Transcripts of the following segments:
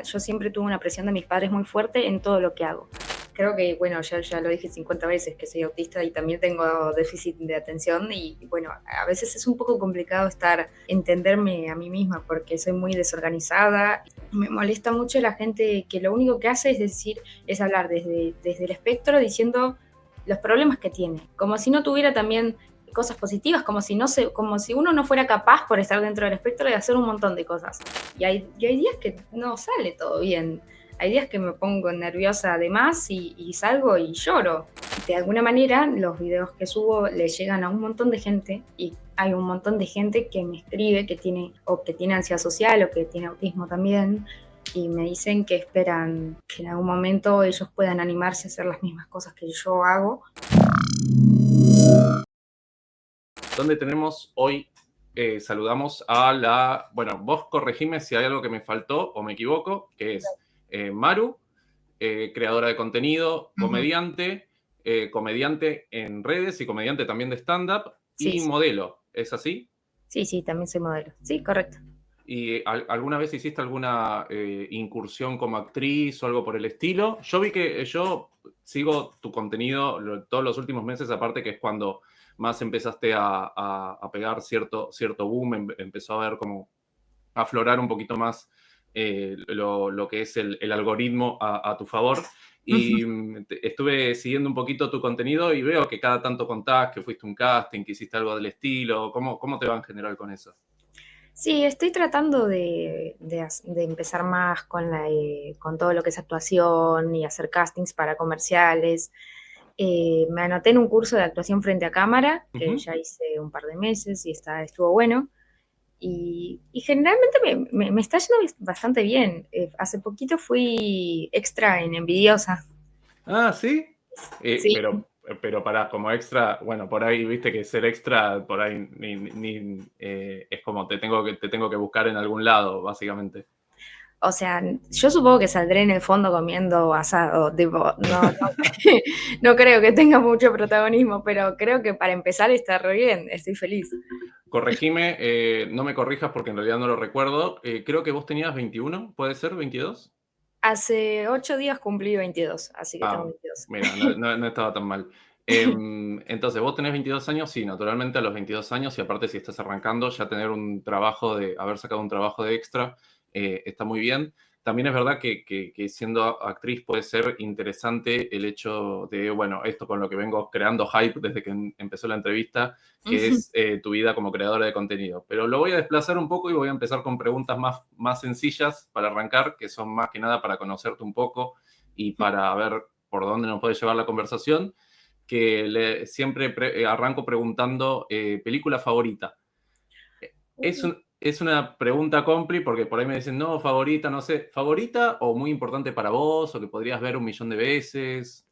yo siempre tuve una presión de mis padres muy fuerte en todo lo que hago. Creo que, bueno, ya lo dije 50 veces que soy autista y también tengo déficit de atención y bueno, a veces es un poco complicado entenderme a mí misma porque soy muy desorganizada. Me molesta mucho la gente que lo único que hace es hablar desde el espectro diciendo los problemas que tiene, como si no tuviera también cosas positivas, como si uno no fuera capaz por estar dentro del espectro de hacer un montón de cosas. Y hay días que no sale todo bien. Hay días que me pongo nerviosa además y salgo y lloro. De alguna manera los videos que subo le llegan a un montón de gente y hay un montón de gente que me escribe que tiene ansiedad social o que tiene autismo también y me dicen que esperan que en algún momento ellos puedan animarse a hacer las mismas cosas que yo hago. Donde tenemos hoy, saludamos a bueno, vos corregime si hay algo que me faltó o me equivoco, que es Maru, creadora de contenido, comediante, comediante en redes y comediante también de stand-up y Sí. modelo, ¿es así? Sí, también soy modelo. Sí, correcto. ¿Y alguna vez hiciste alguna incursión como actriz o algo por el estilo? Yo vi que yo sigo tu contenido todos los últimos meses, aparte que es cuando más empezaste a pegar cierto boom, empezó a ver como aflorar un poquito más lo que es el algoritmo a tu favor. Y estuve siguiendo un poquito tu contenido y veo que cada tanto contás que fuiste a un casting, que hiciste algo del estilo. ¿Cómo te va en general con eso? Sí, estoy tratando de empezar más con todo lo que es actuación y hacer castings para comerciales. Me anoté en un curso de actuación frente a cámara, que ya hice un par de meses y estuvo bueno. Y generalmente me está yendo bastante bien. Hace poquito fui extra en Envidiosa. Ah, ¿sí? Sí. Pero para como extra, bueno, por ahí viste que ser extra, por ahí es como te tengo que buscar en algún lado, básicamente. O sea, yo supongo que saldré en el fondo comiendo asado, tipo, no creo que tenga mucho protagonismo, pero creo que para empezar está re bien, estoy feliz. Corregime, no me corrijas porque en realidad no lo recuerdo. Creo que vos tenías 21, ¿puede ser? ¿22? Hace 8 días cumplí 22, así que tengo Ah, 22. mira, no estaba tan mal. Entonces, vos tenés 22 años, sí, naturalmente a los 22 años, y aparte si estás arrancando, ya tener haber sacado un trabajo de extra, está muy bien. También es verdad que siendo actriz puede ser interesante el hecho de, bueno, esto con lo que vengo creando hype desde que empezó la entrevista, que es tu vida como creadora de contenido. Pero lo voy a desplazar un poco y voy a empezar con preguntas más sencillas para arrancar, que son más que nada para conocerte un poco y para ver por dónde nos puede llevar la conversación, que siempre arranco preguntando película favorita. Es una pregunta compli porque por ahí me dicen, no, favorita, no sé, favorita o muy importante para vos o que podrías ver 1 millón de veces.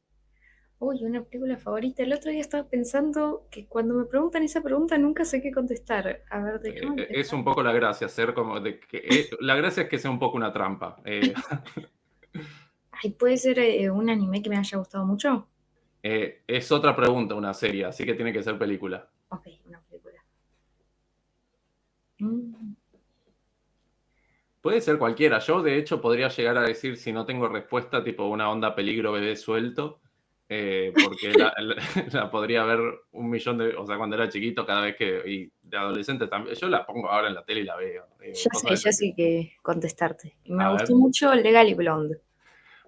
Uy, una película favorita. El otro día estaba pensando que cuando me preguntan esa pregunta nunca sé qué contestar. A ver, déjame Es pensar. un poco la gracia, ser como de que la gracia es que sea un poco una trampa. Ay, puede ser un anime que me haya gustado mucho. Es otra pregunta, una serie, así que tiene que ser película. Ok, una película. Mm. Puede ser cualquiera. Yo, de hecho, podría llegar a decir, si no tengo respuesta, tipo una onda peligro bebé suelto, porque la podría ver 1 millón o sea, cuando era chiquito, cada vez y de adolescente también. Yo la pongo ahora en la tele y la veo. Ya sé qué contestarte. Me A gustó ver. mucho Legally Blonde.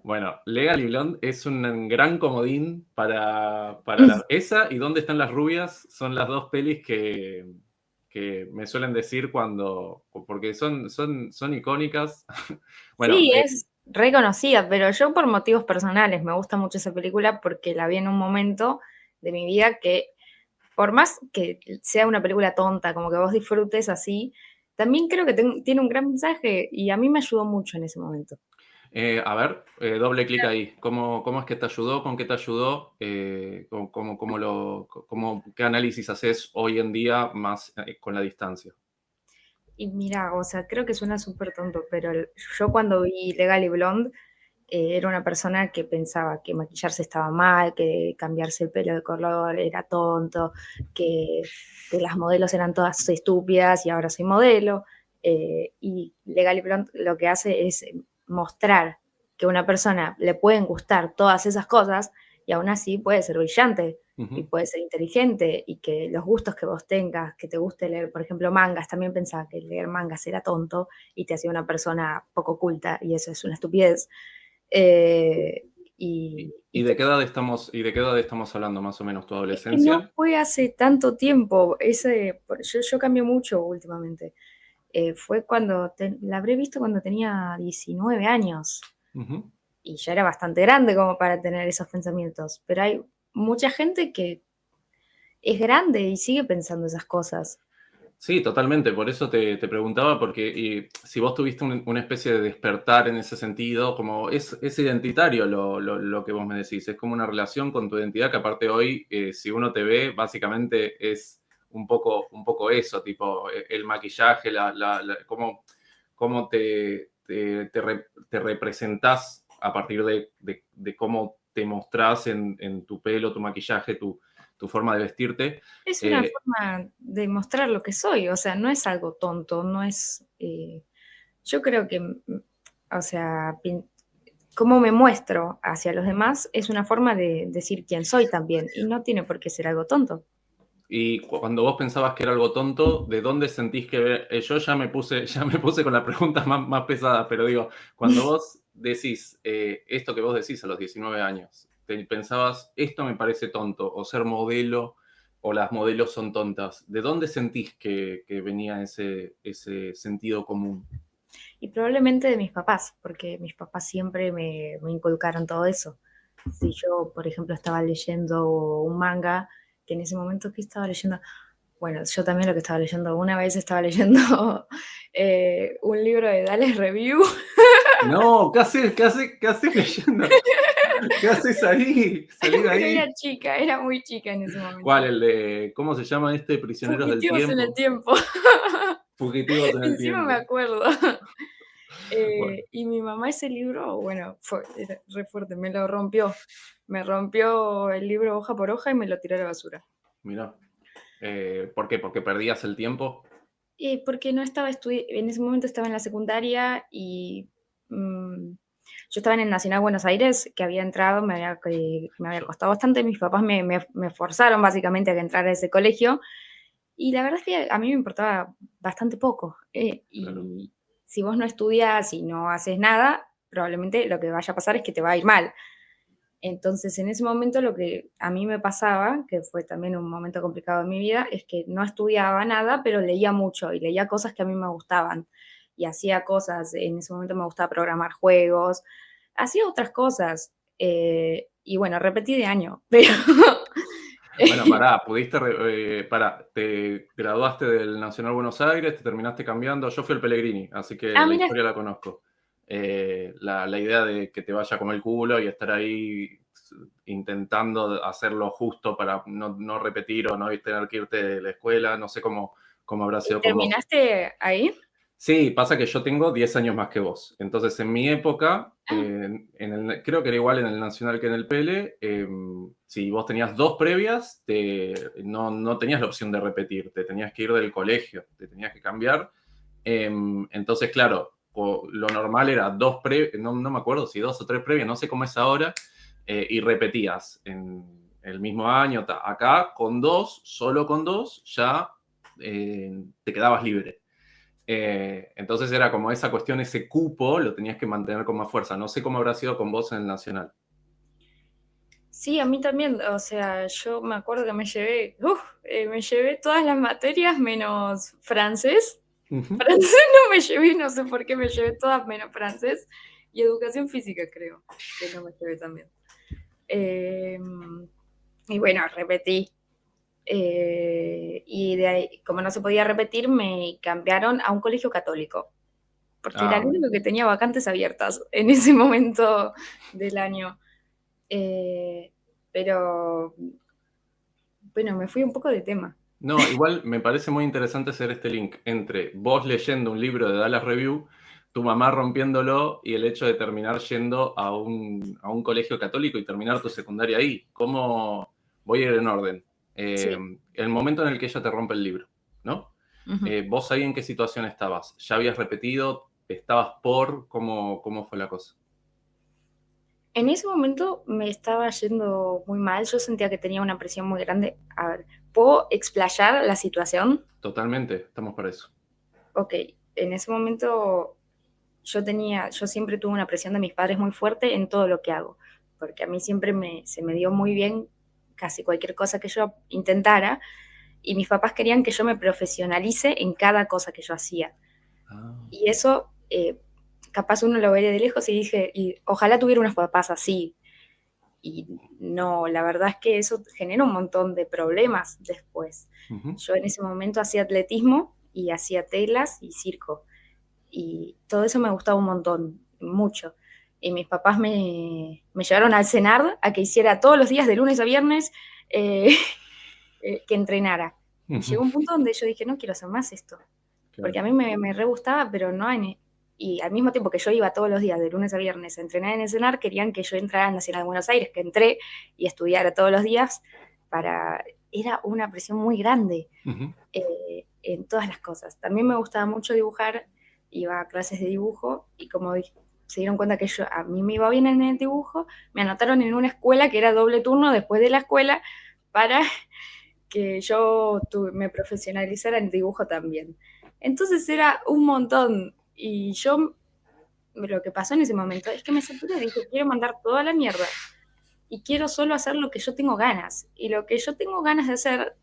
Bueno, Legally Blonde es un gran comodín para esa y ¿Dónde están las rubias? Son las dos pelis que me suelen decir porque son icónicas. Bueno, Sí, es reconocida, pero yo por motivos personales me gusta mucho esa película porque la vi en un momento de mi vida que, por más que sea una película tonta, como que vos disfrutes así, también creo que tiene un gran mensaje y a mí me ayudó mucho en ese momento. a ver, doble clic ahí. ¿Cómo es que te ayudó? ¿Con qué te ayudó? ¿Qué análisis haces hoy en día más con la distancia? Y mira, o sea, creo que suena súper tonto, pero yo cuando vi Legally Blonde era una persona que pensaba que maquillarse estaba mal, que cambiarse el pelo de color era tonto, que las modelos eran todas estúpidas y ahora soy modelo. Y Legally Blonde lo que hace es mostrar que a una persona le pueden gustar todas esas cosas y aún así puede ser brillante y Ujú. puede ser inteligente y que los gustos que vos tengas, que te guste leer, por ejemplo, mangas, también pensaba que leer mangas era tonto y te hacía una persona poco culta y eso es una estupidez. Eh, ¿Y, y y de qué edad estamos, y de qué edad estamos hablando, más o menos, tu es que no adolescencia? fue hace tanto tiempo, yo cambié mucho últimamente. Fue cuando, la habré visto cuando tenía 19 años Ujú. y ya era bastante grande como para tener esos pensamientos, pero hay mucha gente que es grande y sigue pensando esas cosas. Sí, totalmente. Por eso te preguntaba, porque si vos tuviste una especie de despertar en ese sentido, como es identitario lo que vos me decís, es como una relación con tu identidad que aparte hoy, si uno te ve, básicamente es un poco eso, tipo el maquillaje, cómo te representás a partir de cómo te mostrás en tu pelo, tu maquillaje, tu forma de vestirte. Es una Eh, forma de mostrar lo que soy, o sea, no es algo tonto, no es, yo creo que, o sea, cómo me muestro hacia los demás es una forma de decir quién soy también y no tiene por qué ser algo tonto. Y cuando vos pensabas que era algo tonto, ¿de dónde sentís que yo ya me puse con las preguntas más pesadas, pero digo, cuando vos decís esto que vos decís a los 19 años, te pensabas, esto me parece tonto, o ser modelo, o las modelos son tontas, ¿de dónde sentís que venía ese sentido común? Y probablemente de mis papás, porque mis papás siempre me inculcaron todo eso. Si yo, por ejemplo, estaba leyendo un manga, que en ese momento que estaba leyendo, bueno, yo también lo que estaba leyendo, una vez estaba leyendo un libro de Dales Review. No, qué haces leyendo? ¿Qué haces ahí? Salí de Pero ahí. era chica, era muy chica en ese ¿Cuál? momento. El de, ¿cómo se llama este? Prisioneros del Fugitivos en el tiempo. tiempo. Fugitivos en el Encima me tiempo. acuerdo. Bueno, Y mi mamá ese libro, bueno, era re fuerte, me lo rompió. Me rompió el libro hoja por hoja y me lo tiró a la basura. mira. ¿Por qué? ¿Porque perdías el tiempo? Porque no estaba en ese momento estaba en la secundaria y yo estaba en el Nacional Buenos Aires, que había entrado, me había Yo, costado bastante. Mis papás me forzaron básicamente a que entrara a ese colegio. Y la verdad es que a mí me importaba bastante poco. claro. Y si vos no estudias y no haces nada, probablemente lo que vaya a pasar es que te va a ir mal. Entonces, en ese momento lo que a mí me pasaba, que fue también un momento complicado en mi vida, es que no estudiaba nada, pero leía mucho y leía cosas que a mí me gustaban. Y hacía cosas, en ese momento me gustaba programar juegos, hacía otras cosas. Y bueno, repetí de año, pero... Bueno, pará, te graduaste del Nacional Buenos Aires, te terminaste cambiando. Yo fui al Pellegrini, así que Ah, la mira, historia la conozco. La idea de que te vaya como el culo y estar ahí intentando hacerlo justo para no repetir o no tener que irte de la escuela, no sé cómo habrá ¿y sido con vos. terminaste ahí? Sí, pasa que yo tengo 10 años más que vos. Entonces, en mi época, Ah, creo que era igual en el Nacional que en el PL, si vos tenías dos previas, no tenías la opción de repetir, te tenías que ir del colegio, te tenías que cambiar. Entonces, claro, lo normal era dos previas, no me acuerdo si dos o tres previas, no sé cómo es ahora, y repetías en el mismo año. Acá, con dos, solo con dos, ya te quedabas libre. Entonces era como esa cuestión, ese cupo, lo tenías que mantener con más fuerza. No sé cómo habrá sido con vos en el Nacional. sí, a mí también, o sea, yo me acuerdo que me llevé todas las materias menos francés. Ujú. Francés no me llevé, no sé por qué me llevé todas menos francés. Y educación física creo que no me llevé también. Eh, y bueno, repetí. Y de ahí, como no se podía repetir, me cambiaron a un colegio católico, porque era Ah, el único que tenía vacantes abiertas en ese momento del año. Eh, pero bueno, me fui un poco de tema. no, igual me parece muy interesante hacer este link entre vos leyendo un libro de Dallas Review, tu mamá rompiéndolo y el hecho de terminar yendo a un colegio católico y terminar tu secundaria ahí. ¿Cómo voy a ir en orden? Sí. El momento en el que ella te rompe el libro, ¿no? Ujú. ¿Vos ahí en qué situación estabas? ¿Ya habías repetido? ¿Estabas por? ¿Cómo fue la cosa? En ese momento me estaba yendo muy mal, yo sentía que tenía una presión muy grande. A ver, ¿puedo explayar la situación? Totalmente, estamos para eso. Ok, en ese momento yo siempre tuve una presión de mis padres muy fuerte en todo lo que hago, porque a mí siempre se me dio muy bien casi cualquier cosa que yo intentara, y mis papás querían que yo me profesionalice en cada cosa que yo hacía. Ah, Y eso, capaz uno lo veía de lejos y dije, y ojalá tuviera unos papás así. Y no, la verdad es que eso genera un montón de problemas después. ujú, Yo en ese momento hacía atletismo y hacía telas y circo. Y todo eso me gustaba un montón, mucho. Y mis papás me llevaron al CENAR a que hiciera todos los días, de lunes a viernes, eh, que entrenara. Y ujú, llegó un punto donde yo dije, no quiero hacer más esto. Porque claro. a mí me re gustaba, pero no en... Y al mismo tiempo que yo iba todos los días, de lunes a viernes, a entrenar en el CENAR, querían que yo entrara al Nacional de Buenos Aires, que entré y estudiara todos los días para... Era una presión muy grande Ujú, en todas las cosas. También me gustaba mucho dibujar, iba a clases de dibujo y como se dieron cuenta que a mí me iba bien en el dibujo, me anotaron en una escuela que era doble turno después de la escuela para que yo me profesionalizara en dibujo también. Entonces era un montón y yo lo que pasó en ese momento es que me saturé, dije, quiero mandar toda la mierda y quiero solo hacer lo que yo tengo ganas. Y lo que yo tengo ganas de hacer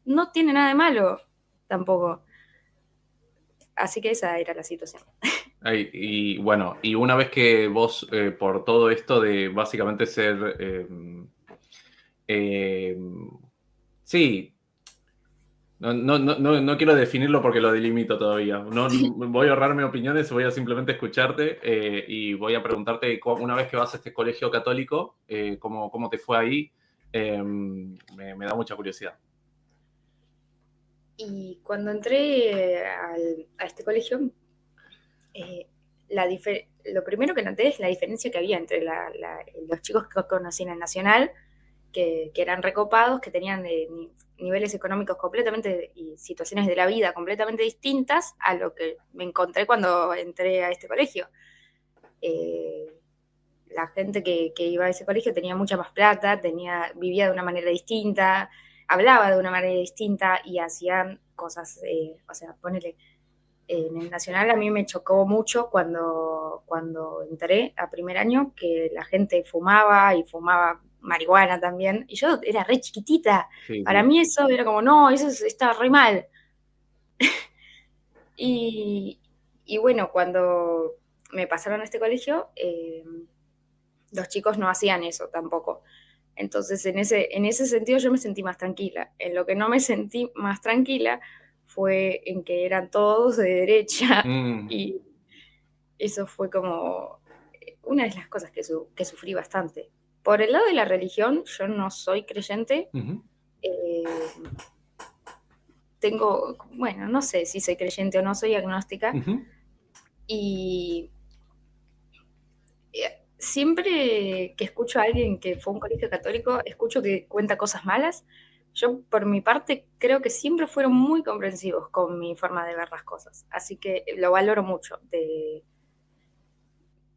no tiene nada de malo tampoco. Así que esa era la situación. y bueno, y una vez que vos, por todo esto de básicamente ser, eh, sí, no quiero definirlo porque lo delimito todavía. No, voy a ahorrarme opiniones, voy a simplemente escucharte y voy a preguntarte, una vez que vas a este colegio católico, cómo te fue ahí. Me da mucha curiosidad. Y cuando entré a este colegio, eh, lo primero que noté es la diferencia que había entre los chicos que conocí en el Nacional, que eran recopados, que tenían niveles económicos completamente y situaciones de la vida completamente distintas a lo que me encontré cuando entré a este colegio. Eh, la gente que iba a ese colegio tenía mucha más plata, vivía de una manera distinta, hablaba de una manera distinta y hacían cosas, o sea, ponele, en el Nacional a mí me chocó mucho cuando entré a primer año que la gente fumaba y fumaba marihuana también. Y yo era re chiquitita. Sí, Para sí. mí eso era como, no, está re mal. Y, y bueno, cuando me pasaron a este colegio, los chicos no hacían eso tampoco. Entonces, en ese sentido yo me sentí más tranquila. En lo que no me sentí más tranquila fue en que eran todos de derecha Mm, y eso fue como una de las cosas que sufrí bastante. Por el lado de la religión, yo no soy creyente. ujú, eh, bueno, no sé si soy creyente o no, soy agnóstica. ujú. Y siempre que escucho a alguien que fue a un colegio católico, escucho que cuenta cosas malas. Yo, por mi parte, creo que siempre fueron muy comprensivos con mi forma de ver las cosas. Así que lo valoro mucho de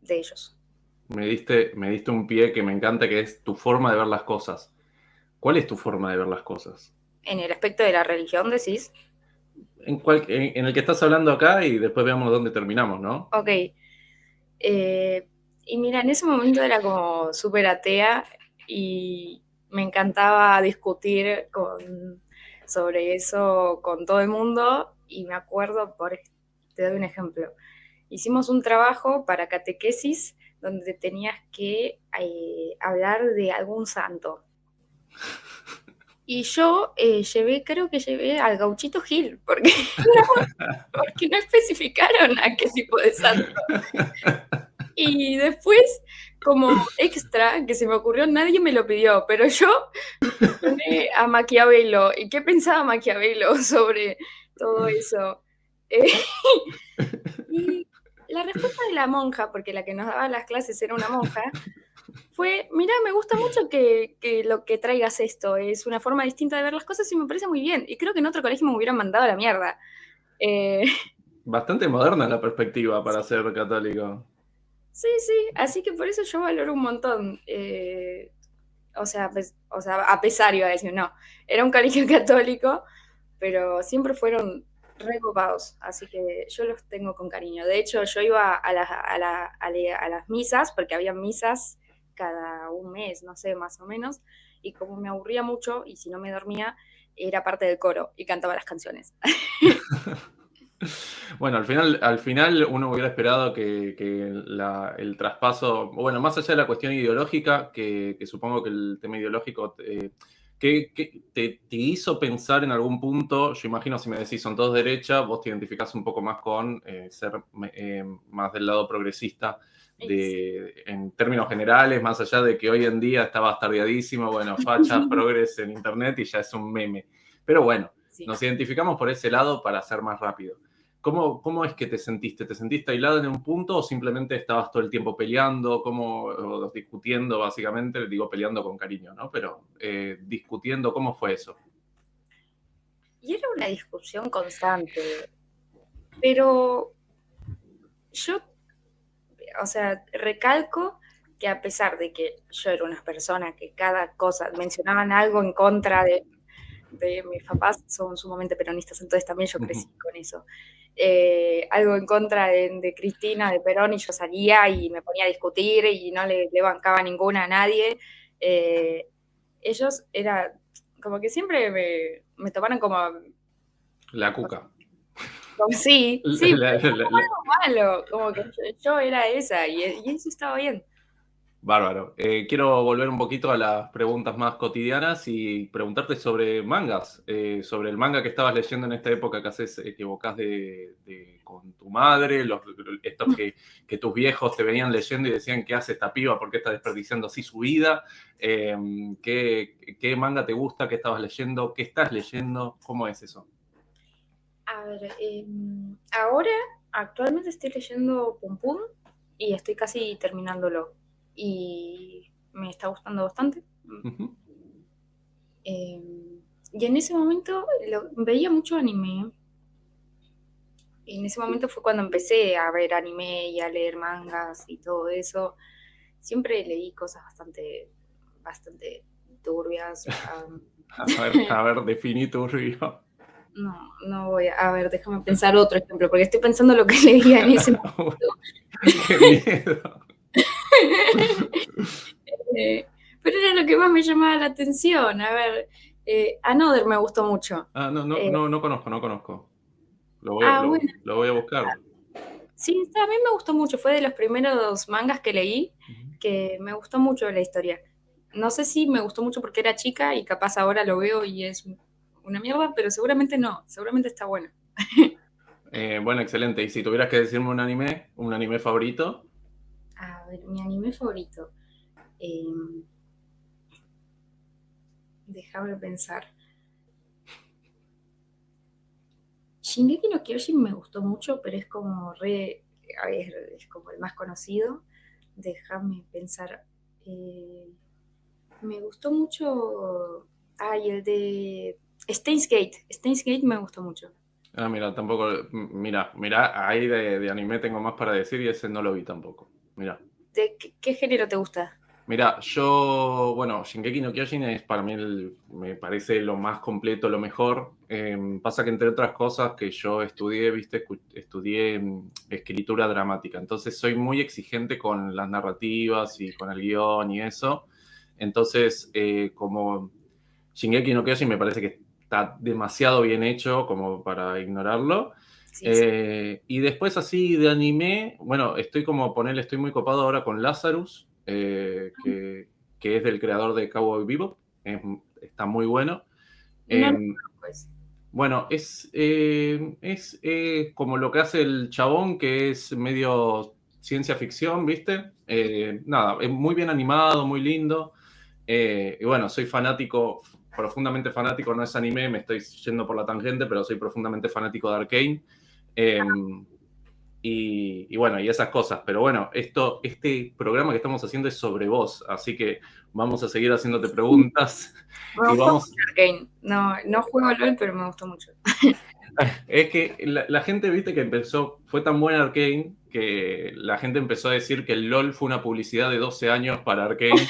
ellos. Me diste un pie que me encanta, que es tu forma de ver las cosas. ¿Cuál es tu forma de ver las cosas? En el aspecto de la religión, decís, En el que estás hablando acá y después veamos dónde terminamos, ¿no? ok. Y mira, en ese momento era como súper atea y me encantaba discutir sobre eso con todo el mundo. Y me acuerdo, te doy un ejemplo. Hicimos un trabajo para catequesis donde tenías que hablar de algún santo. Y yo creo que llevé al Gauchito Gil, porque porque no especificaron a qué tipo de santo. Y después, como extra, que se me ocurrió, nadie me lo pidió, pero yo mencioné a Maquiavelo. ¿Y qué pensaba Maquiavelo sobre todo eso? Eh, y la respuesta de la monja, porque la que nos daba las clases era una monja, fue, mira, me gusta mucho que lo que traigas esto, es una forma distinta de ver las cosas y me parece muy bien. Y creo que en otro colegio me hubieran mandado a la mierda. Eh, Bastante moderna la perspectiva para ser católico. Sí, sí, así que por eso yo valoro un montón. O sea, a pesar iba a decir, no, era un colegio católico, pero siempre fueron recopados, así que yo los tengo con cariño. De hecho, yo iba a las misas, porque había misas cada un mes, no sé, más o menos, y como me aburría mucho, y si no me dormía, era parte del coro y cantaba las canciones. Bueno, al final uno hubiera esperado que el traspaso, bueno, más allá de la cuestión ideológica, que supongo que el tema ideológico que te hizo pensar en algún punto, yo imagino si me decís son todos derecha, vos te identificás un poco más con ser más del lado progresista en términos generales, más allá de que hoy en día está bastardeadísimo, bueno, facha, progres en internet y ya es un meme. Pero bueno, Sí. nos identificamos por ese lado para ser más rápido. ¿Cómo es que te sentiste? ¿Te sentiste aislado en un punto o simplemente estabas todo el tiempo peleando, o discutiendo básicamente? Digo peleando con cariño, ¿no? Pero discutiendo, ¿cómo fue eso? Y era una discusión constante, pero yo, o sea, recalco que a pesar de que yo era una persona que cada cosa mencionaban algo en contra de mis papás, son sumamente peronistas, entonces también yo crecí con eso. Algo en contra de Cristina, de Perón, y yo salía y me ponía a discutir y no le bancaba ninguna a nadie. Ellos era como que siempre me tomaron como, La cuca. como sí, sí, La- la- la- la- malo, como que yo era esa y eso estaba bien. Bárbaro. Quiero volver un poquito a las preguntas más cotidianas y preguntarte sobre mangas, sobre el manga que estabas leyendo en esta época que haces, que evocás con tu madre, estos que tus viejos te venían leyendo y decían, ¿qué hace esta piba? ¿Por qué está desperdiciando así su vida? ¿Qué manga te gusta? ¿Qué estabas leyendo? ¿Qué estás leyendo? ¿Cómo es eso? A ver, ahora actualmente estoy leyendo Pum Pum y estoy casi terminándolo. Y me está gustando bastante. Ujú. Eh, y en ese momento veía mucho anime. Y en ese momento fue cuando empecé a ver anime y a leer mangas y todo eso. Siempre leí cosas bastante turbias. A ver, definí tu río. No voy a ver, déjame pensar otro ejemplo, porque estoy pensando lo que leía en ese momento. ¡Qué miedo! Pero era lo que más me llamaba la atención. A ver, Another me gustó mucho. Ah, Eh, no conozco, no conozco. bueno, Lo voy a buscar. sí, a mí me gustó mucho. Fue de los primeros mangas que leí Ujú. que me gustó mucho la historia. No sé si me gustó mucho porque era chica y capaz ahora lo veo y es una mierda, pero seguramente no, seguramente está bueno. Bueno, excelente. Y si tuvieras que decirme un anime favorito. A ver, mi anime favorito. Eh, Déjame pensar. Shingeki no Kyojin me gustó mucho, pero es como a ver, es como el más conocido. Déjame pensar. Eh, Me gustó mucho. Ay, el de Steins Gate. Steins Gate me gustó mucho. Ah, mira, tampoco. Mira, ahí de anime tengo más para decir y ese no lo vi tampoco. Mira. ¿De qué género te gusta? Mira, bueno, Shingeki no Kyojin es para mí, me parece lo más completo, lo mejor. Pasa que entre otras cosas que yo estudié, viste, estudié escritura dramática, entonces soy muy exigente con las narrativas y con el guión y eso. Entonces, como Shingeki no Kyojin me parece que está demasiado bien hecho como para ignorarlo. Sí, sí. Y después así de anime, bueno, estoy muy copado ahora con Lazarus, que es del creador de Cowboy Bebop. Está muy bueno. No lo Eh, conozco ese. bueno, es como lo que hace el chabón, que es medio ciencia ficción, ¿viste? Nada, es muy bien animado, muy lindo. Y bueno, soy fanático, profundamente fanático, no es anime, me estoy yendo por la tangente, pero soy profundamente fanático de Arcane. Eh, y bueno, y esas cosas. Pero bueno, este programa que estamos haciendo es sobre vos, así que vamos a seguir haciéndote preguntas Me y gustó vamos. mucho Arcane. No, no juego LOL, pero me gustó mucho. Es que la gente, viste, que fue tan buena Arcane que la gente empezó a decir que el LOL fue una publicidad de 12 años para Arcane,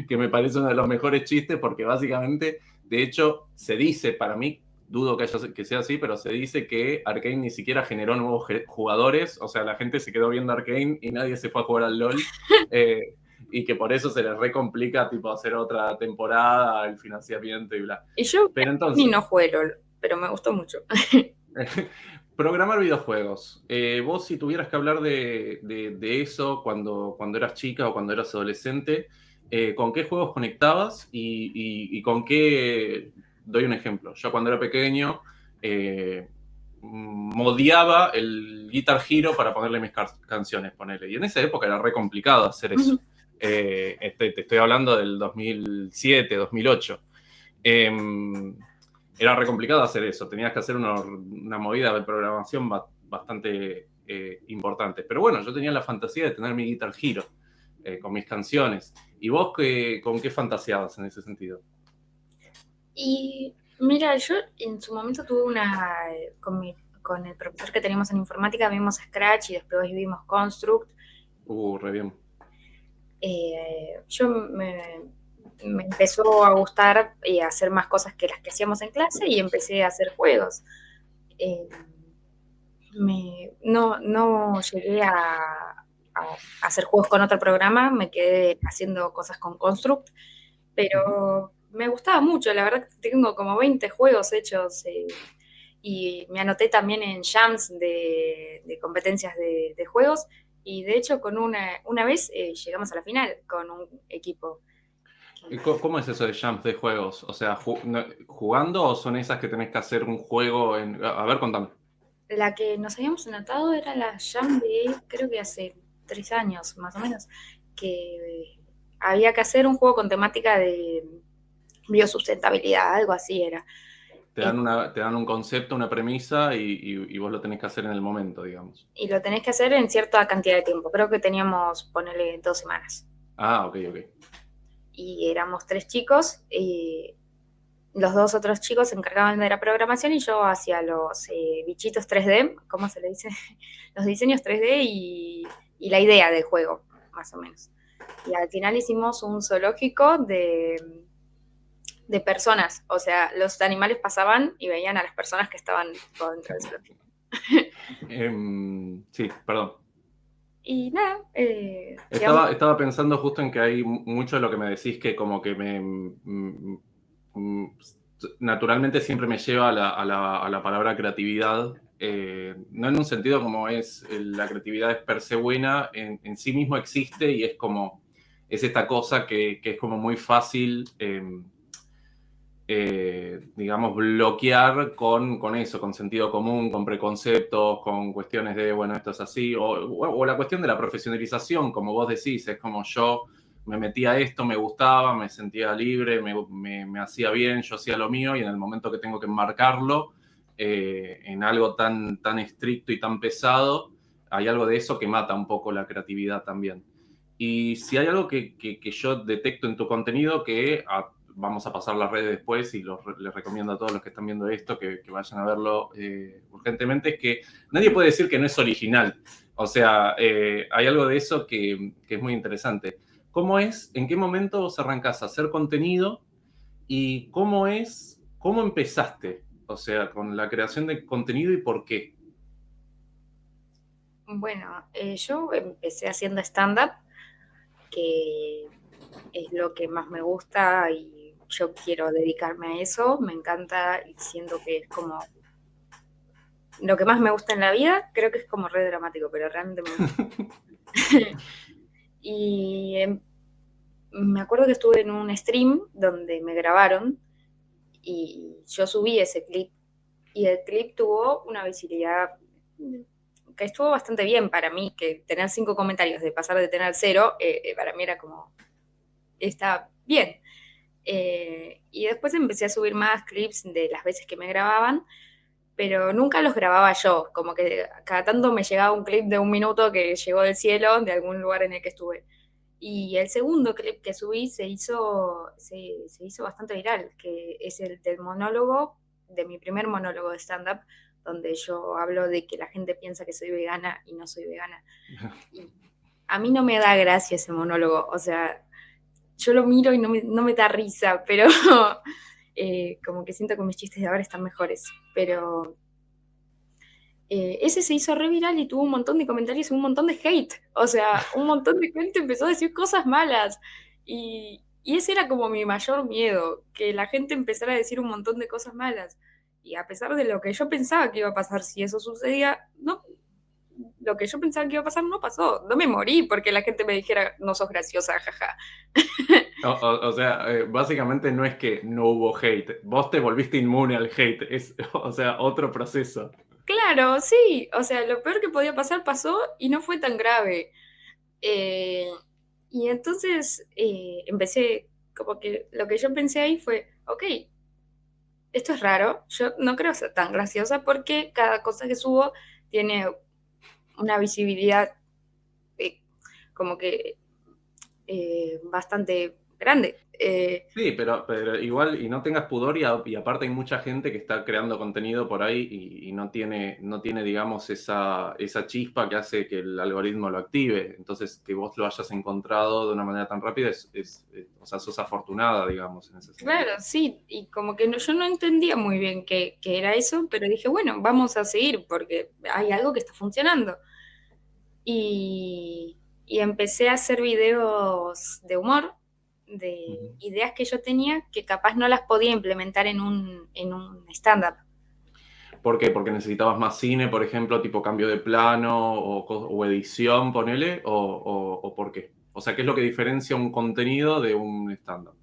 que me parece uno de los mejores chistes porque básicamente, de hecho, se dice, para mí, dudo que sea así, pero se dice que Arcane ni siquiera generó nuevos jugadores, o sea, la gente se quedó viendo Arcane y nadie se fue a jugar al LOL, y que por eso se les recomplica tipo hacer otra temporada, el financiamiento y bla. Y yo Pero ni no entonces, jugué LOL, pero me gustó mucho. programar videojuegos. Vos, si tuvieras que hablar de eso cuando eras chica o cuando eras adolescente, ¿con qué juegos conectabas y con qué? Doy un ejemplo. Yo cuando era pequeño modiaba el Guitar Hero para ponerle mis canciones, ponele. Y en esa época era re complicado hacer eso. Te estoy hablando del 2007, 2008. Era re complicado hacer eso. Tenías que hacer una movida de programación bastante importante. Pero bueno, yo tenía la fantasía de tener mi Guitar Hero con mis canciones. ¿Y vos con qué fantaseabas en ese sentido? Y mira, yo en su momento tuve con el profesor que teníamos en informática, vimos Scratch y después vimos Construct. Re bien. Yo me empezó a gustar hacer más cosas que las que hacíamos en clase y empecé a hacer juegos. Eh, no llegué a hacer juegos con otro programa, me quedé haciendo cosas con Construct, pero me gustaba mucho, la verdad que tengo como 20 juegos hechos y me anoté también en jams de competencias de juegos y de hecho con una vez llegamos a la final con un equipo. ¿Cómo es eso de jumps de juegos? O sea, ¿jugando o son esas que tenés que hacer un juego en... A ver, contame. La que nos habíamos anotado era la jam de, creo que hace 3 años más o menos, que había que hacer un juego con temática de biosustentabilidad, algo así era. Te dan un concepto, una premisa y vos lo tenés que hacer en el momento, digamos. Y lo tenés que hacer en cierta cantidad de tiempo. Creo que teníamos, ponerle 2 semanas. Ah, ok, ok. Y éramos 3 chicos, y los dos otros chicos se encargaban de la programación y yo hacía los bichitos 3D, ¿cómo se le dice? Los diseños 3D y la idea del juego, más o menos. Y al final hicimos un zoológico de personas, o sea, los animales pasaban y veían a las personas que estaban dentro del zoológico. Sí, perdón. Y nada, Estaba pensando justo en que hay mucho de lo que me decís que como que naturalmente siempre me lleva a la palabra creatividad, no en un sentido como la creatividad es per se buena, en sí mismo existe y es esta cosa que es como muy fácil, digamos, bloquear con eso, con sentido común, con preconceptos, con cuestiones de, bueno, esto es así, o la cuestión de la profesionalización, como vos decís, es como yo me metía a esto, me gustaba, me sentía libre, me hacía bien, yo hacía lo mío y en el momento que tengo que enmarcarlo en algo tan estricto y tan pesado, hay algo de eso que mata un poco la creatividad también. Y si hay algo que yo detecto en tu contenido, vamos a pasar las redes después y les recomiendo a todos los que están viendo esto que vayan a verlo urgentemente, es que nadie puede decir que no es original. O sea, hay algo de eso que es muy interesante. ¿En qué momento vos arrancás a hacer contenido y cómo empezaste? O sea, con la creación de contenido y por qué. bueno, yo empecé haciendo stand-up, que es lo que más me gusta y yo quiero dedicarme a eso, me encanta y siento que es como lo que más me gusta en la vida, creo que es como re dramático, pero realmente me gusta. Y me acuerdo que estuve en un stream donde me grabaron y yo subí ese clip y el clip tuvo una visibilidad que estuvo bastante bien para mí, que tener 5 comentarios de pasar de tener 0, para mí era como, está bien. Y después empecé a subir más clips de las veces que me grababan, pero nunca los grababa yo, como que cada tanto me llegaba un clip de 1 minuto que llegó del cielo, de algún lugar en el que estuve. Y el segundo clip que subí se hizo bastante viral, que es el del monólogo de mi primer monólogo de stand-up, donde yo hablo de que la gente piensa que soy vegana y no soy vegana. Y a mí no me da gracia ese monólogo, o sea, yo lo miro y no me da risa, pero como que siento que mis chistes de ahora están mejores. Pero ese se hizo re viral y tuvo un montón de comentarios y un montón de hate. O sea, un montón de gente empezó a decir cosas malas. Y ese era como mi mayor miedo, que la gente empezara a decir un montón de cosas malas. Y a pesar de lo que yo pensaba que iba a pasar si eso sucedía, no, lo que yo pensaba que iba a pasar no pasó. No me morí porque la gente me dijera, no sos graciosa, jaja. O sea, básicamente no es que no hubo hate, vos te volviste inmune al hate, es, o sea, otro proceso. Claro, sí, o sea, lo peor que podía pasar pasó y no fue tan grave. Eh, y entonces empecé, como que lo que yo pensé ahí fue, ok, esto es raro, yo no creo ser tan graciosa porque cada cosa que subo tiene una visibilidad eh, como que bastante grande. Sí, pero igual, y no tengas pudor, y aparte hay mucha gente que está creando contenido por ahí y no tiene, digamos, esa chispa que hace que el algoritmo lo active. Entonces, que vos lo hayas encontrado de una manera tan rápida o sea, sos afortunada, digamos, en ese sentido. Claro, sí, y como que yo no entendía muy bien qué era eso, pero dije, bueno, vamos a seguir porque hay algo que está funcionando. Y, y empecé a hacer videos de humor, de Ujú. ideas que yo tenía que capaz no las podía implementar en un stand-up. ¿Por qué? Porque necesitabas más cine, por ejemplo, tipo cambio de plano o edición, ponele, o por qué. O sea, ¿qué es lo que diferencia un contenido de un stand-up?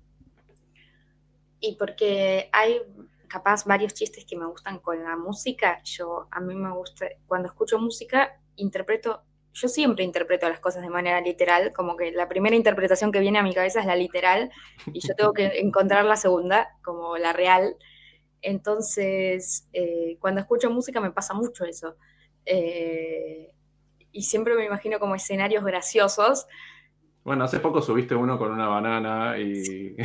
Y porque hay capaz varios chistes que me gustan con la música, a mí me gusta, cuando escucho música, yo siempre interpreto las cosas de manera literal, como que la primera interpretación que viene a mi cabeza es la literal, y yo tengo que encontrar la segunda, como la real. Entonces, cuando escucho música me pasa mucho eso. Eh, y siempre me imagino como escenarios graciosos. Bueno, hace poco subiste uno con una banana y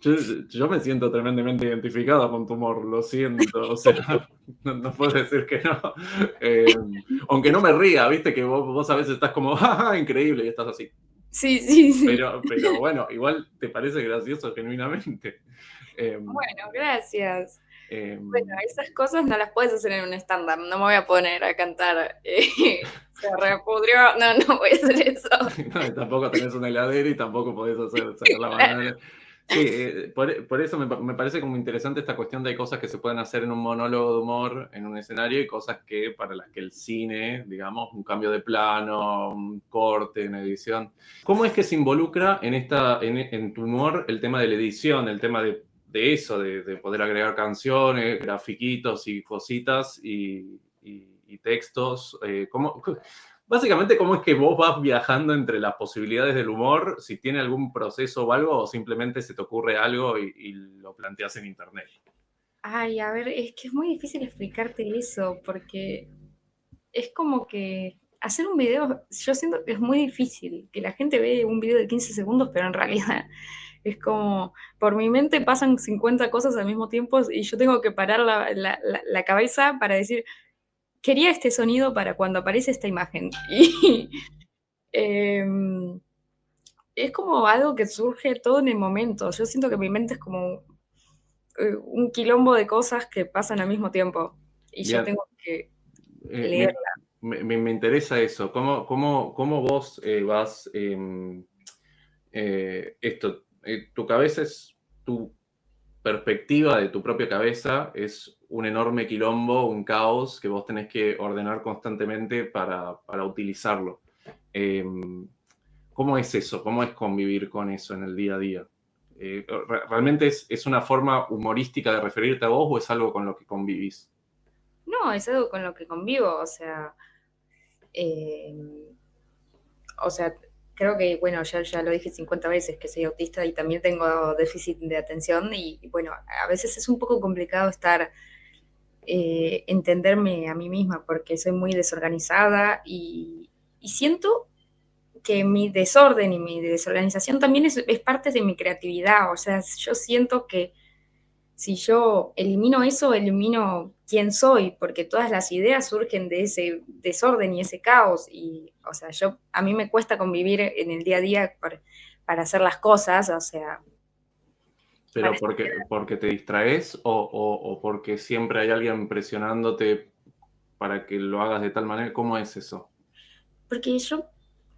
yo, yo me siento tremendamente identificado con tu humor, lo siento, o sea, no puedo decir que no. Eh, Aunque no me ría, viste que vos a veces estás como, ¡ah, increíble! Y estás así. Sí, sí, sí. Pero bueno, igual te parece gracioso genuinamente. Eh, Bueno, gracias. eh, Bueno, esas cosas no las puedes hacer en un stand-up. No me voy a poner a cantar. Se repudrió. No, no voy a hacer eso. no, y tampoco tenés una heladera y tampoco podés sacar la Claro. banana. Sí, por eso me parece como interesante esta cuestión de hay cosas que se pueden hacer en un monólogo de humor, en un escenario, y cosas que para las que el cine, digamos, un cambio de plano, un corte, una edición. ¿Cómo es que se involucra en tu humor el tema de la edición, el tema de eso, de poder agregar canciones, grafiquitos y cositas y textos? Básicamente, ¿cómo es que vos vas viajando entre las posibilidades del humor? Si tiene algún proceso o algo, o simplemente se te ocurre algo y lo planteas en internet. Ay, a ver, es que es muy difícil explicarte eso, porque es como que hacer un video, yo siento que es muy difícil, que la gente ve un video de 15 segundos, pero en realidad es como, por mi mente pasan 50 cosas al mismo tiempo y yo tengo que parar la cabeza para decir, quería este sonido para cuando aparece esta imagen. Y eh, es como algo que surge todo en el momento. Yo siento que mi mente es como un quilombo de cosas que pasan al mismo tiempo y yo Bien, tengo que eh, leer. me, me interesa eso. ¿Cómo vos vas, tu cabeza es tu perspectiva de tu propia cabeza, es un enorme quilombo, un caos que vos tenés que ordenar constantemente para utilizarlo. Eh, ¿Cómo es eso? ¿Cómo es convivir con eso en el día a día? ¿Realmente es una forma humorística de referirte a vos o es algo con lo que convivís? No, es algo con lo que convivo, eh, o sea, creo que, bueno, ya lo dije 50 veces que soy autista y también tengo déficit de atención y bueno, a veces es un poco complicado estar, entenderme a mí misma porque soy muy desorganizada y siento que mi desorden y mi desorganización también es parte de mi creatividad, o sea, yo siento que si yo elimino eso, elimino quién soy, porque todas las ideas surgen de ese desorden y ese caos. Y, o sea, a mí me cuesta convivir en el día a día para hacer las cosas, o sea, para ¿Pero porque te distraes o porque siempre hay alguien presionándote para que lo hagas de tal manera? ¿Cómo es eso? porque yo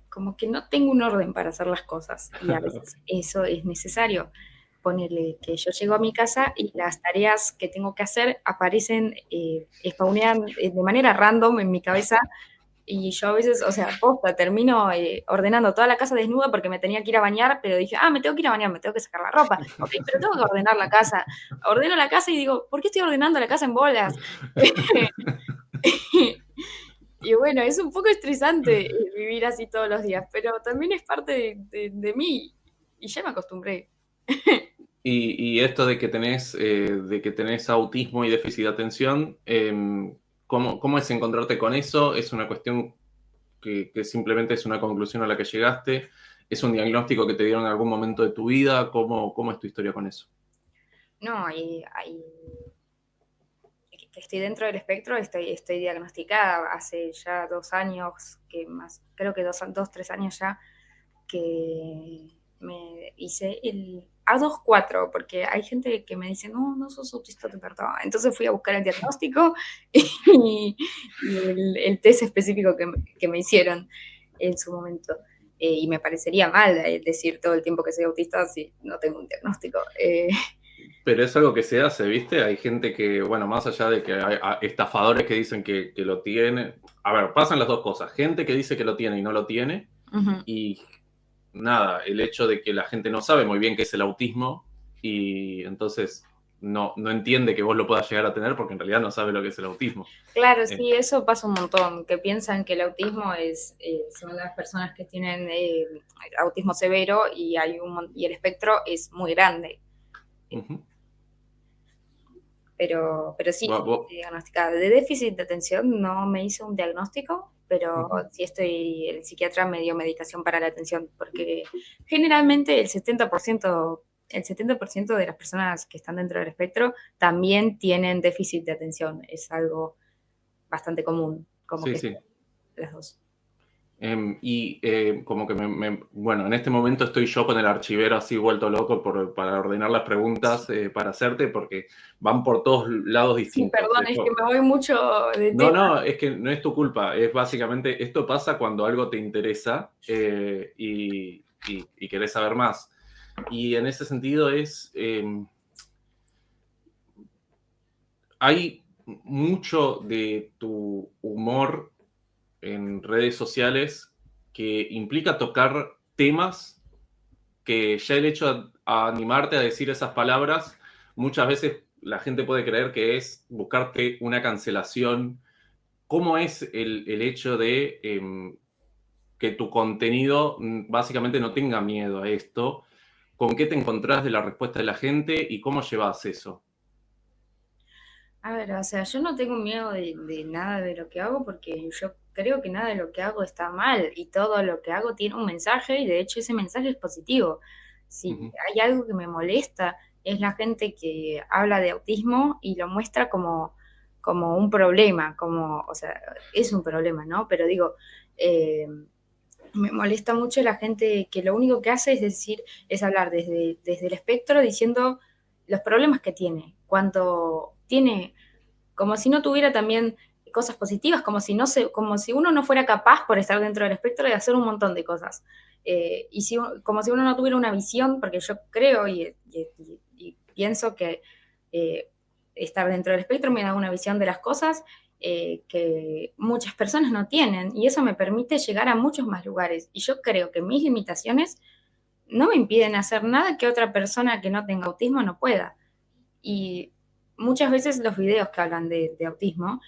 como que no tengo un orden para hacer las cosas y a veces eso es necesario. Ponerle que yo llego a mi casa y las tareas que tengo que hacer aparecen, spawnean de manera random en mi cabeza y yo a veces, o sea, posta, termino ordenando toda la casa desnuda porque me tenía que ir a bañar, pero dije, me tengo que ir a bañar, me tengo que sacar la ropa. Ok, pero tengo que ordenar la casa. Ordeno la casa y digo, ¿por qué estoy ordenando la casa en bolas? Y bueno, es un poco estresante vivir así todos los días, pero también es parte de mí y ya me acostumbré. Y esto de que tenés autismo y déficit de atención, ¿cómo es encontrarte con eso? ¿Es una cuestión que simplemente es una conclusión a la que llegaste? ¿Es un diagnóstico que te dieron en algún momento de tu vida? ¿Cómo es tu historia con eso? No, que estoy dentro del espectro, estoy diagnosticada hace ya 2 años, creo que 3 años ya, que me hice el A24, porque hay gente que me dice, no, no sos autista de verdad. Entonces fui a buscar el diagnóstico y el test específico que me hicieron en su momento. Y me parecería mal decir todo el tiempo que soy autista si no tengo un diagnóstico. Pero es algo que se hace, ¿viste? Hay gente que, bueno, más allá de que hay estafadores que dicen que lo tienen. A ver, pasan las dos cosas. Gente que dice que lo tiene y no lo tiene. Uh-huh. Y nada, el hecho de que la gente no sabe muy bien qué es el autismo y entonces no entiende que vos lo puedas llegar a tener porque en realidad no sabe lo que es el autismo. Claro, Eh, sí, eso pasa un montón, que piensan que el autismo son las personas que tienen autismo severo y el espectro es muy grande. uh-huh. Pero sí, Vos, estoy diagnosticada. De déficit de atención no me hizo un diagnóstico, pero uh-huh. sí el psiquiatra me dio medicación para la atención, porque generalmente el 70% de las personas que están dentro del espectro también tienen déficit de atención. Es algo bastante común, como Sí, que sí. las dos. Como que bueno, en este momento estoy yo con el archivero así vuelto loco para ordenar las preguntas para hacerte porque van por todos lados Sí, distintos. perdón, es que me voy mucho de No, tema. no, es que no es tu culpa, es básicamente, esto pasa cuando algo te interesa y querés saber más. Y en ese sentido hay mucho de tu humor en redes sociales que implica tocar temas que ya el hecho de animarte a decir esas palabras, muchas veces la gente puede creer que es buscarte una cancelación. ¿Cómo es el hecho de que tu contenido básicamente no tenga miedo a esto? ¿Con qué te encontrás de la respuesta de la gente y cómo llevas eso? A ver, o sea, yo no tengo miedo de nada de lo que hago porque yo creo que nada de lo que hago está mal y todo lo que hago tiene un mensaje y de hecho ese mensaje es positivo. Si Ujú, hay algo que me molesta es la gente que habla de autismo y lo muestra como un problema, o sea, es un problema, ¿no? Pero digo, eh, me molesta mucho la gente que lo único que hace es hablar desde el espectro diciendo los problemas que tiene, cuando tiene como si no tuviera también cosas positivas, como si uno no fuera capaz por estar dentro del espectro de hacer un montón de cosas. Como si uno no tuviera una visión, porque yo creo y pienso que eh, estar dentro del espectro me da una visión de las cosas que muchas personas no tienen y eso me permite llegar a muchos más lugares. Y yo creo que mis limitaciones no me impiden hacer nada que otra persona que no tenga autismo no pueda. Y muchas veces los videos que hablan de autismo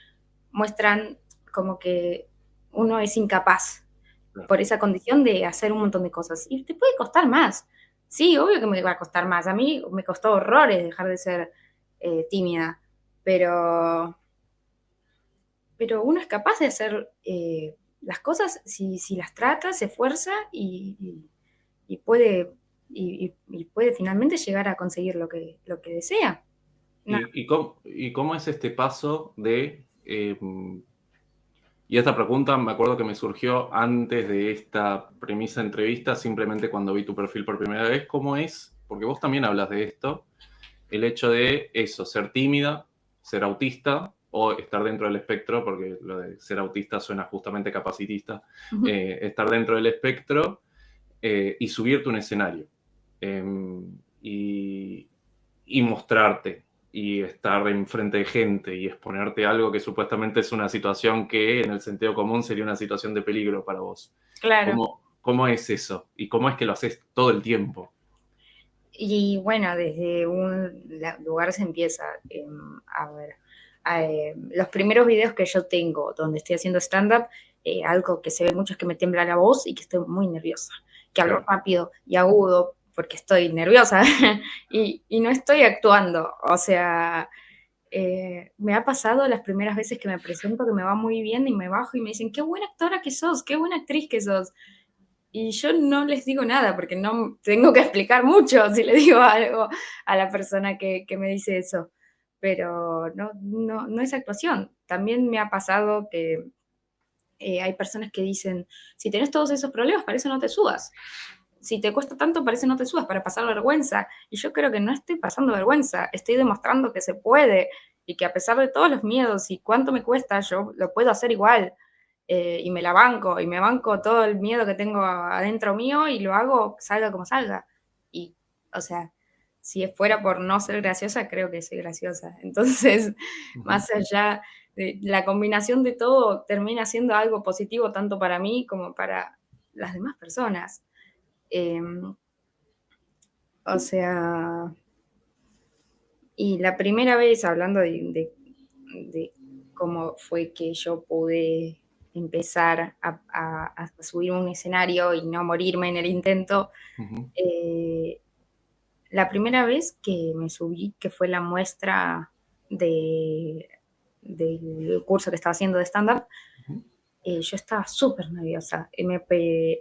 muestran como que uno es incapaz claro. por esa condición de hacer un montón de cosas. Y te puede costar más. Sí, obvio que me va a costar más. A mí me costó horrores dejar de ser tímida, pero, pero uno es capaz de hacer las cosas si las trata, se esfuerza y puede, y puede finalmente llegar a conseguir lo que desea. No, Y cómo es este paso de... y esta pregunta me acuerdo que me surgió antes de esta premisa de entrevista, simplemente cuando vi tu perfil por primera vez. ¿Cómo es? Porque vos también hablas de esto, el hecho de eso, ser tímida, ser autista o estar dentro del espectro, porque lo de ser autista suena justamente capacitista, ujú, estar dentro del espectro y subirte a un escenario eh, y, y mostrarte y estar enfrente de gente y exponerte a algo que supuestamente es una situación que en el sentido común sería una situación de peligro para vos. claro. ¿Cómo es eso? ¿Y cómo es que lo haces todo el tiempo? Y bueno, desde un lugar se empieza. A ver, los primeros videos que yo tengo donde estoy haciendo stand-up, algo que se ve mucho es que me tiembla la voz y que estoy muy nerviosa, que hablo Claro. rápido y agudo porque estoy nerviosa y no estoy actuando. O sea, me ha pasado las primeras veces que me presento que me va muy bien y me bajo y me dicen, qué buena actora que sos, qué buena actriz que sos. Y yo no les digo nada porque no tengo que explicar mucho si le digo algo a la persona que me dice eso. Pero no es actuación. También me ha pasado que hay personas que dicen, si tenés todos esos problemas, para eso no te subas. Si te cuesta tanto, para eso no te subas, para pasar vergüenza. Y yo creo que no estoy pasando vergüenza, estoy demostrando que se puede y que a pesar de todos los miedos y cuánto me cuesta, yo lo puedo hacer igual y me la banco, y me banco todo el miedo que tengo adentro mío y lo hago salga como salga. Y, o sea, si fuera por no ser graciosa, creo que soy graciosa. Entonces, Ujú. más allá de la combinación de todo, termina siendo algo positivo tanto para mí como para las demás personas. Eh, o sea, y la primera vez, hablando de cómo fue que yo pude empezar a subir un escenario y no morirme en el intento, Ujú. eh, la primera vez que me subí, que fue la muestra de, del curso que estaba haciendo de stand-up, Ujú. yo estaba súper nerviosa,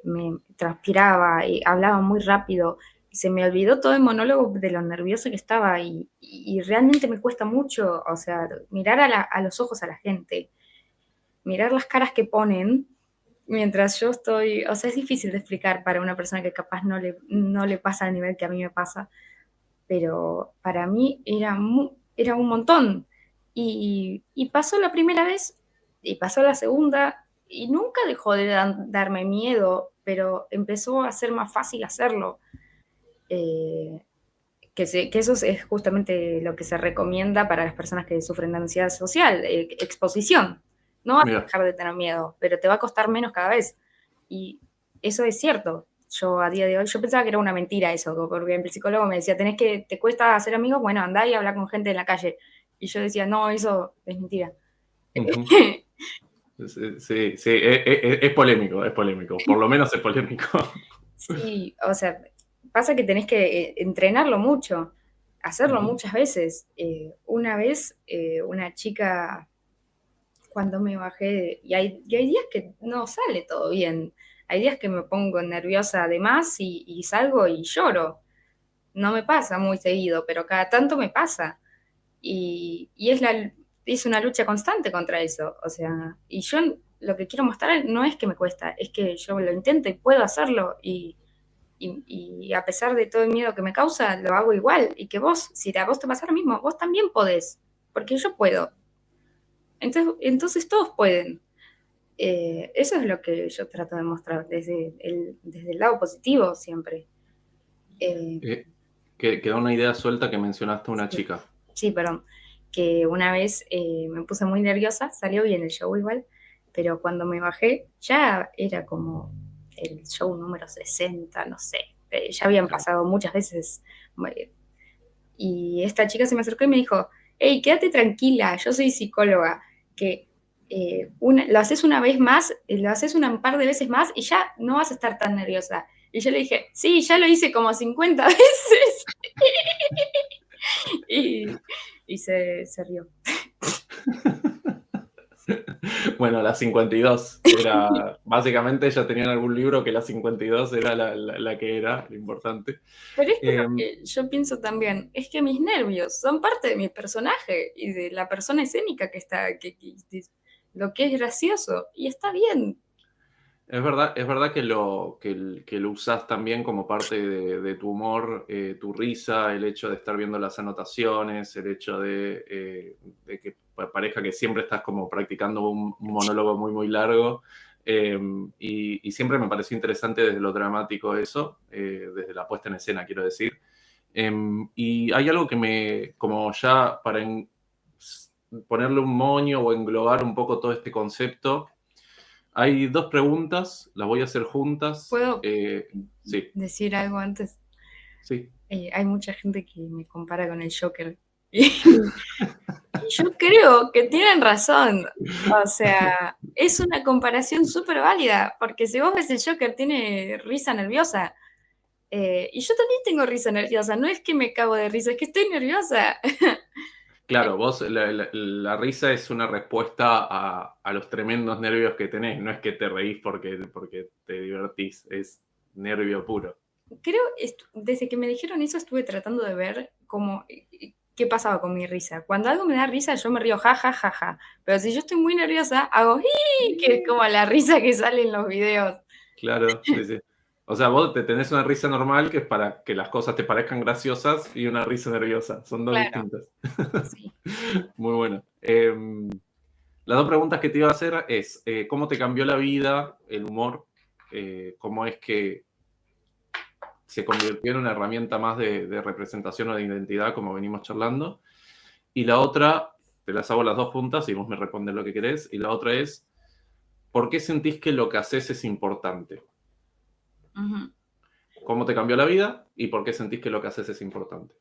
me transpiraba, hablaba muy rápido, se me olvidó todo el monólogo de lo nerviosa que estaba y realmente me cuesta mucho, o sea, mirar a los ojos a la gente, mirar las caras que ponen mientras yo estoy, o sea, es difícil de explicar para una persona que capaz no le pasa al nivel que a mí me pasa, pero para mí era un montón. Y pasó la primera vez y pasó la segunda y nunca dejó de darme miedo, pero empezó a ser más fácil hacerlo. Eh, que eso es justamente lo que se recomienda para las personas que sufren de ansiedad social, exposición. No vas a Mira, dejar de tener miedo, pero te va a costar menos cada vez. Y eso es cierto. Yo a día de hoy, yo pensaba que era una mentira eso, porque el psicólogo me decía, ¿te cuesta hacer amigos? Bueno, andá y habla con gente en la calle. Y yo decía, no, eso es mentira. ujú. Sí, sí, es polémico, es polémico. Por lo menos es polémico. Sí, o sea, pasa que tenés que entrenarlo mucho, hacerlo Ujú. muchas veces. Una vez, una chica, cuando me bajé, y hay días que no sale todo bien, hay días que me pongo nerviosa además y salgo y lloro. No me pasa muy seguido, pero cada tanto me pasa. Y es una lucha constante contra eso. O sea, y yo lo que quiero mostrar no es que me cuesta, es que yo lo intento y puedo hacerlo. Y a pesar de todo el miedo que me causa, lo hago igual. Y que vos, si a vos te pasa lo mismo, vos también podés, porque yo puedo. Entonces todos pueden. Eso es lo que yo trato de mostrar desde el lado positivo siempre. Eh, Eh, que quedó una idea suelta que mencionaste a una sí, chica. sí, perdón. Que una vez me puse muy nerviosa, salió bien el show igual, pero cuando me bajé ya era como el show número 60 no sé. Ya habían Claro. pasado muchas veces. Y esta chica se me acercó y me dijo, hey, quédate tranquila, yo soy psicóloga, que lo haces una vez más, lo haces un par de veces más y ya no vas a estar tan nerviosa. Y yo le dije, sí, ya lo hice como 50 veces. y y se rió. Bueno, la 52 era, básicamente ella tenía en algún libro que la 52 era la que era, lo importante. Pero es que lo Eh, que yo pienso también es que mis nervios son parte de mi personaje y de la persona escénica que está, lo que es gracioso, y está bien. Es verdad que lo usás también como parte de tu humor, tu risa, el hecho de estar viendo las anotaciones, el hecho de que parezca que siempre estás como practicando un monólogo muy, muy largo. Eh, y siempre me pareció interesante desde lo dramático eso, desde la puesta en escena, quiero decir. Y hay algo que como ya ponerle un moño o englobar un poco todo este concepto, hay dos preguntas, las voy a hacer juntas. ¿Puedo Sí, decir algo antes? sí. Hay mucha gente que me compara con el Joker. Y yo creo que tienen razón. O sea, es una comparación súper válida, porque si vos ves el Joker tiene risa nerviosa. Y yo también tengo risa nerviosa, no es que me cago de risa, es que estoy nerviosa. Claro, vos, la risa es una respuesta a los tremendos nervios que tenés, no es que te reís porque te divertís, es nervio puro. Creo, desde que me dijeron eso estuve tratando de ver cómo, qué pasaba con mi risa. Cuando algo me da risa, yo me río ja, ja, ja, ja. Pero si yo estoy muy nerviosa, hago ¡ii! Que es como la risa que sale en los videos. Claro, sí, sí. O sea, vos te tenés una risa normal que es para que las cosas te parezcan graciosas y una risa nerviosa, son dos Claro, distintas. sí. Muy bueno. Las dos preguntas que te iba a hacer es, ¿cómo te cambió la vida, el humor? ¿Cómo es que se convirtió en una herramienta más de representación o de identidad, como venimos charlando? Y la otra, te las hago las dos juntas y vos me respondes lo que querés. Y la otra es, ¿por qué sentís que lo que haces es importante? Ujú. ¿Cómo te cambió la vida y por qué sentís que lo que haces es importante?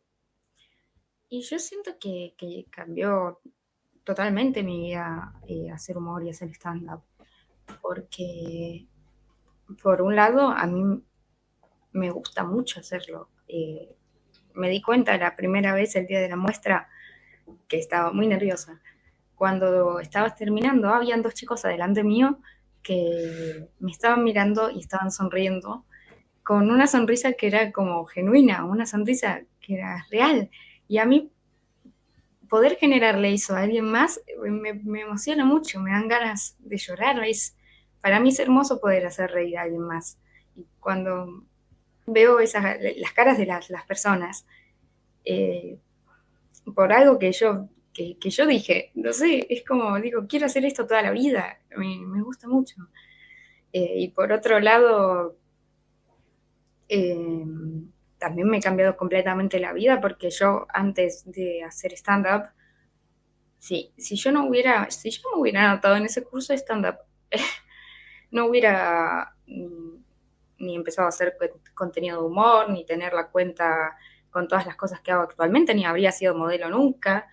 Y yo siento que cambió totalmente mi vida hacer humor y hacer stand-up. Porque, por un lado, a mí me gusta mucho hacerlo. Me di cuenta la primera vez el día de la muestra que estaba muy nerviosa. Cuando estabas terminando, habían dos chicos adelante mío que me estaban mirando y estaban sonriendo con una sonrisa que era como genuina, una sonrisa que era real. Y a mí poder generarle eso a alguien más me emociona mucho, me dan ganas de llorar. Para mí es hermoso poder hacer reír a alguien más. Y cuando veo las caras de las personas, eh, por algo que yo dije, no sé, es como, digo, quiero hacer esto toda la vida, me gusta mucho. Y por otro lado, eh, también me he cambiado completamente la vida porque yo antes de hacer stand-up, sí, si yo no me hubiera anotado en ese curso de stand-up, no hubiera ni empezado a hacer contenido de humor, ni tener la cuenta con todas las cosas que hago actualmente, ni habría sido modelo nunca.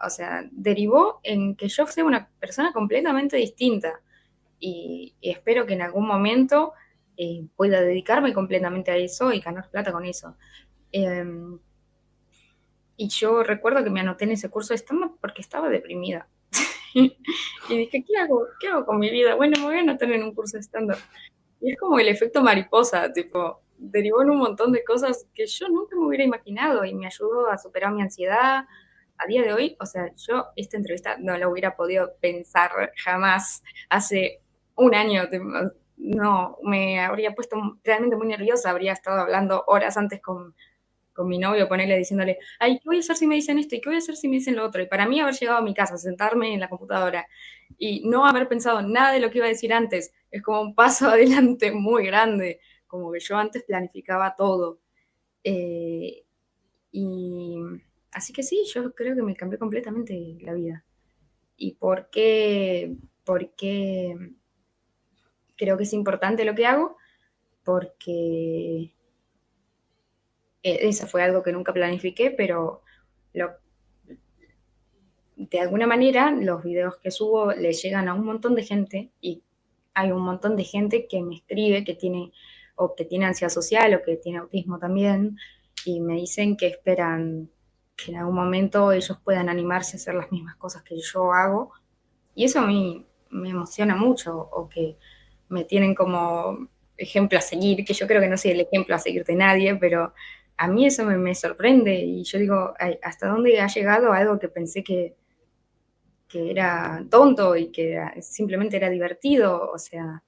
O sea, derivó en que yo sea una persona completamente distinta y espero que en algún momento pueda dedicarme completamente a eso y ganar plata con eso. Eh, y yo recuerdo que me anoté en ese curso de stand-up porque estaba deprimida. Y dije, ¿qué hago? ¿Qué hago con mi vida? Bueno, me voy a anotar en un curso de stand-up. Y es como el efecto mariposa, tipo, derivó en un montón de cosas que yo nunca me hubiera imaginado y me ayudó a superar mi ansiedad. A día de hoy, o sea, yo esta entrevista no la hubiera podido pensar jamás hace un año. No, me habría puesto realmente muy nerviosa, habría estado hablando horas antes con mi novio, ponerle diciéndole, ay, ¿qué voy a hacer si me dicen esto? ¿Y qué voy a hacer si me dicen lo otro? Y para mí haber llegado a mi casa, sentarme en la computadora y no haber pensado nada de lo que iba a decir antes, es como un paso adelante muy grande, como que yo antes planificaba todo. Eh, y así que sí, yo creo que me cambió completamente la vida. ¿Y por qué? Porque creo que es importante lo que hago, porque eso fue algo que nunca planifiqué, pero lo, de alguna manera los videos que subo le llegan a un montón de gente y hay un montón de gente que me escribe que tiene o que tiene ansiedad social o que tiene autismo también y me dicen que esperan que en algún momento ellos puedan animarse a hacer las mismas cosas que yo hago Y eso a mí me emociona mucho, o que me tienen como ejemplo a seguir, que yo creo que no soy el ejemplo a seguir de nadie, pero a mí eso me sorprende y yo digo, "Ay, ¿hasta dónde ha llegado algo que pensé que era tonto y que simplemente era divertido? O sea,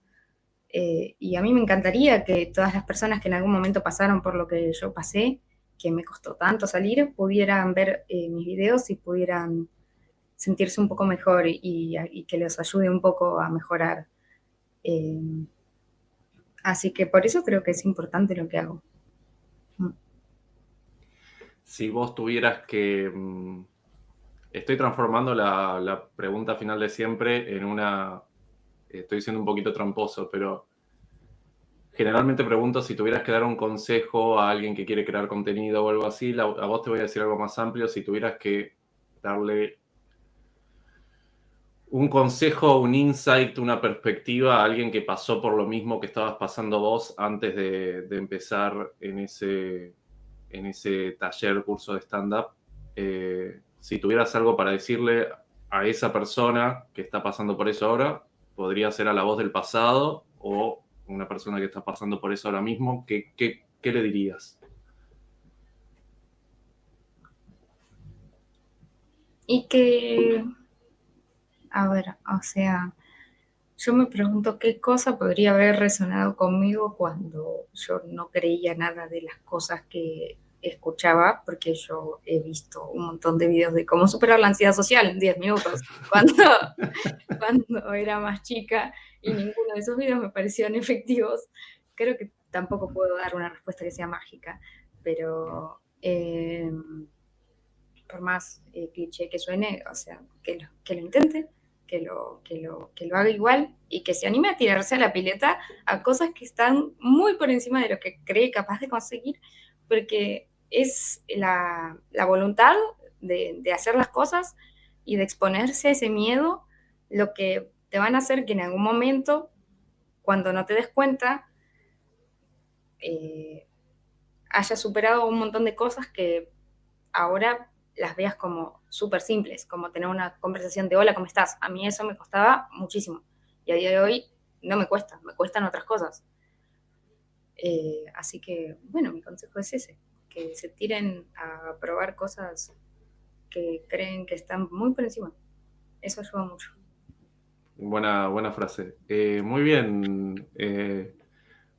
y a mí me encantaría que todas las personas que en algún momento pasaron por lo que yo pasé, que me costó tanto salir, pudieran ver mis videos y pudieran sentirse un poco mejor y que les ayude un poco a mejorar. Eh, Así que por eso creo que es importante lo que hago. Si vos tuvieras que... estoy transformando la pregunta final de siempre en una... Estoy siendo un poquito tramposo, pero generalmente pregunto si tuvieras que dar un consejo a alguien que quiere crear contenido o algo así. A vos te voy a decir algo más amplio. Si tuvieras que darle un consejo, un insight, una perspectiva a alguien que pasó por lo mismo que estabas pasando vos antes de empezar en ese taller, curso de stand-up, si tuvieras algo para decirle a esa persona que está pasando por eso ahora, podría ser a la voz del pasado o una persona que está pasando por eso ahora mismo, ¿qué le dirías? Y que, a ver, o sea, yo me pregunto qué cosa podría haber resonado conmigo cuando yo no creía nada de las cosas que escuchaba, porque yo he visto un montón de videos de cómo superar la ansiedad social en 10 minutos, cuando era más chica, y ninguno de esos videos me parecieron efectivos. Creo que tampoco puedo dar una respuesta que sea mágica, pero por más cliché que suene, o sea, que lo intente, que lo haga igual y que se anime a tirarse a la pileta a cosas que están muy por encima de lo que cree capaz de conseguir, porque es la voluntad de hacer las cosas y de exponerse a ese miedo lo que te van a hacer que en algún momento, cuando no te des cuenta, eh, hayas superado un montón de cosas que ahora las veas como súper simples, como tener una conversación de hola, ¿cómo estás? A mí eso me costaba muchísimo y a día de hoy no me cuesta, me cuestan otras cosas. Así que, bueno, mi consejo es ese, que se tiren a probar cosas que creen que están muy por encima. Eso ayuda mucho. Buena frase. Muy bien,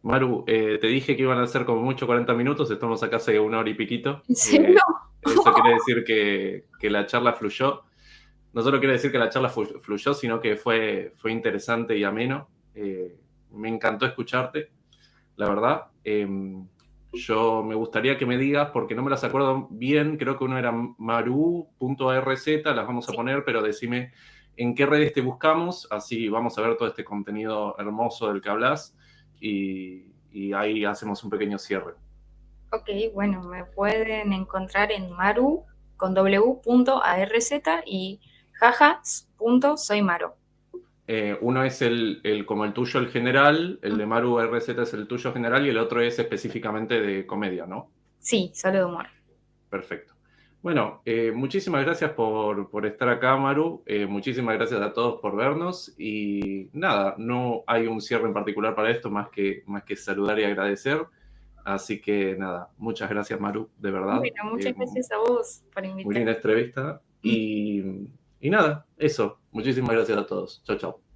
Maru, te dije que iban a ser como mucho 40 minutos, estamos acá hace una hora y piquito. ¿En serio? Eso quiere decir que la charla fluyó. No solo quiere decir que la charla fluyó, sino que fue interesante y ameno. Me encantó escucharte, la verdad. Yo me gustaría que me digas, porque no me las acuerdo bien, creo que uno era maru.arz, las vamos a Sí. poner, pero decime en qué redes te buscamos, así vamos a ver todo este contenido hermoso del que hablas y ahí hacemos un pequeño cierre. Ok, bueno, me pueden encontrar en maru con w.arz y jaja.soymaro. Uno es como el tuyo, el general, el de Maru RZ es el tuyo general y el otro es específicamente de comedia, ¿no? Sí, solo de humor. Perfecto. Bueno, muchísimas gracias por estar acá, Maru. Muchísimas gracias a todos por vernos. Y nada, no hay un cierre en particular para esto más que saludar y agradecer. Así que nada, muchas gracias, Maru, de verdad. Bueno, muchas gracias a vos por Muy linda invitarme. entrevista. Y nada, eso. Muchísimas gracias a todos. Chao, chao.